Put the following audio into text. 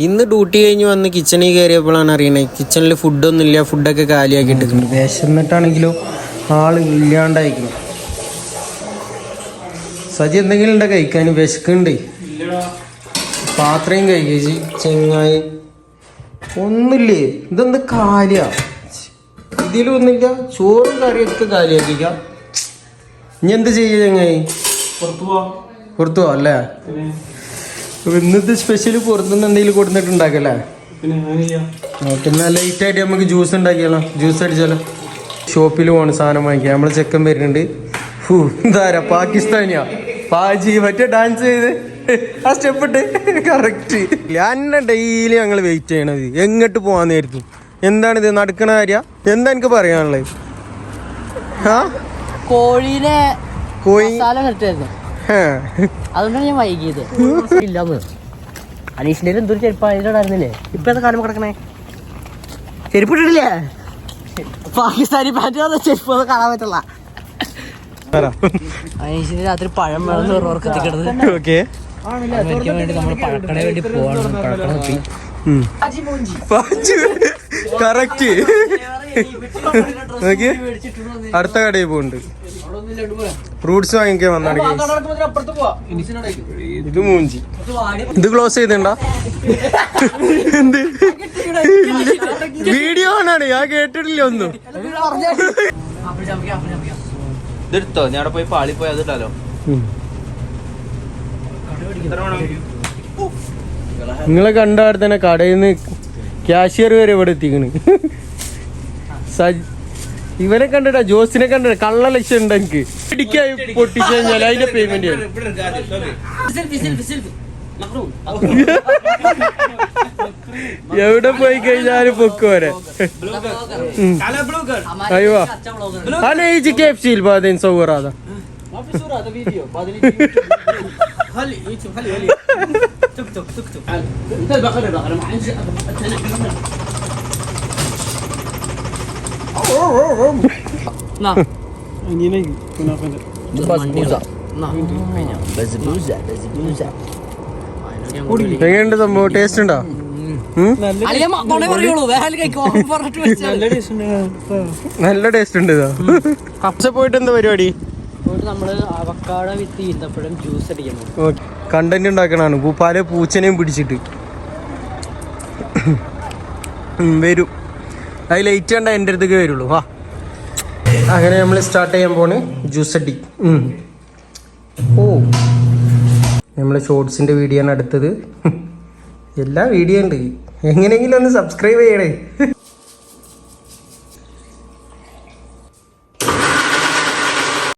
ഇന്ന് ഡ്യൂട്ടി കഴിഞ്ഞ് വന്ന് കിച്ചണിൽ കയറിയപ്പോഴാണ് അറിയണത് കിച്ചണിൽ ഫുഡൊന്നുമില്ല, ഫുഡൊക്കെ കാലിയാക്കിയിട്ടുണ്ട്. വിശന്നിട്ടാണെങ്കിലോ ആള് ഇല്ലാണ്ടായിരിക്കണം. സജി എന്തെങ്കിലും ഉണ്ടോ കഴിക്കാൻ? വിശക്കുണ്ടേ. പാത്രയും കഴിക്കേ ചെങ്ങായി. ഒന്നുമില്ലേ? ഇതെന്ത് കാര്യ? ഇതിലൊന്നുമില്ല. ചോറും കറിയൊക്കെ കാലിയാക്കിക്കാം. ഇനി എന്ത് ചെയ്യ ചെങ്ങായി? പുറത്തു പോവാ അല്ലേ? ഇന്നത്തെ സ്പെഷ്യല് പുറത്തുനിന്ന് എന്തെങ്കിലും കൊടുത്തിട്ടുണ്ടാക്കല്ലേ? ഓക്കെ, എന്നാൽ ലേറ്റ് ആയിട്ട് നമുക്ക് ജ്യൂസ് ഉണ്ടാക്കിയാലോ? ജ്യൂസ് അടിച്ചാലോ? ഷോപ്പിൽ പോകണം സാധനം വാങ്ങിക്കാം. നമ്മളെ ചെക്കൻ വരുന്നുണ്ട്. എന്താ പാകിസ്ഥാനിയാ പാജി മറ്റേ ഡാൻസ് ചെയ്ത് ആ സ്റ്റെപ്പ് ഇട്ട് കറക്റ്റ്. ഞാൻ ഡെയിലി ഞങ്ങൾ വെയിറ്റ് ചെയ്യണത് എങ്ങോട്ട് പോവാൻ നേരത്തും. എന്താണിത് നടക്കണ കാര്യ? എന്താ എനിക്ക് പറയാനുള്ളത്? കോഴീനെ അതുകൊണ്ടാണ് ഞാൻ വൈകിയത്. അനീഷിന്റെ എന്തൊരു ചെരുപ്പായിരുന്നില്ലേ? ഇപ്പൊ എന്താ കാലം കിടക്കണേ? ചെരുപ്പിട്ടിട്ടില്ലേ? പാകിസ്ഥാനി പാൻറ് ചെരുപ്പ് കാണാൻ പറ്റില്ല. അനീഷിന് രാത്രി പഴം വേണം ഓർക്കത്തിക്കിടന്ന്. ഓക്കെ, വേണ്ടി നമ്മൾ പഴക്കട വേണ്ടി പോകണം. പഴക്കട നോക്കി കറക്റ്റ്. അടുത്ത കടയിൽ പോകുന്നുണ്ട്. ഫ്രൂട്ട്സ് വാങ്ങിക്കാൻ വന്നാണ്. ഇത് മൂഞ്ചി. ഇത് ക്ലോസ് ചെയ്തണ്ട. എന്ത് വീഡിയോ ആണ്? ഞാൻ കേട്ടിട്ടില്ല ഒന്നും. ഇതെടുത്തോ, ഞാൻ അവിടെ പോയി പാളി പോയി അതിട്ടാലോ. നിങ്ങളെ കണ്ടാടെ തന്നെ കടയിൽ നിന്ന് ക്യാഷ്യർ വരെ ഇവിടെ എത്തിക്കണ്. ഇവനെ കണ്ടിട്ടാ, ജോസിനെ കണ്ടിട്ട കള്ള ലക്ഷ്യം ഉണ്ട് എനിക്ക്. ഇടിക്കായി പൊട്ടിച്ചു കഴിഞ്ഞാൽ അതിന്റെ പേയ്മെന്റ് എവിടെ പോയി കഴിഞ്ഞാലും പൊക്കോരെ. അയ്യോ അനേജ് KFC بعدين صور هذا هذا فيديو بعدين خلي يوتيوب خلي تك تك تك تك انت البقره بقره ما عندي نعم ini kenapa بسبوسه بسبوسه എങ്ങനെയുണ്ട് സംഭവം? ടേസ്റ്റ് ഉണ്ടോ? നല്ല ടേസ്റ്റ് ഉണ്ട്. കപ്സ പോയിട്ട് എന്താ പരിപാടി? കണ്ടന്റ് ഉണ്ടാക്കണാണ്. പല പൂച്ചനെയും പിടിച്ചിട്ട് വരും. അത് ലൈറ്റ് കണ്ട എൻ്റെ അടുത്തേക്ക് വരുള്ളൂ. അങ്ങനെ നമ്മൾ സ്റ്റാർട്ട് ചെയ്യാൻ പോണ് ജ്യൂസ് അടി. നമ്മളെ ഷോർട്സിൻ്റെ വീഡിയോ ആണ് അടുത്തത്. എല്ലാ വീഡിയോ ഉണ്ട്. എങ്ങനെയെങ്കിലും ഒന്ന് സബ്സ്ക്രൈബ് ചെയ്യണേ.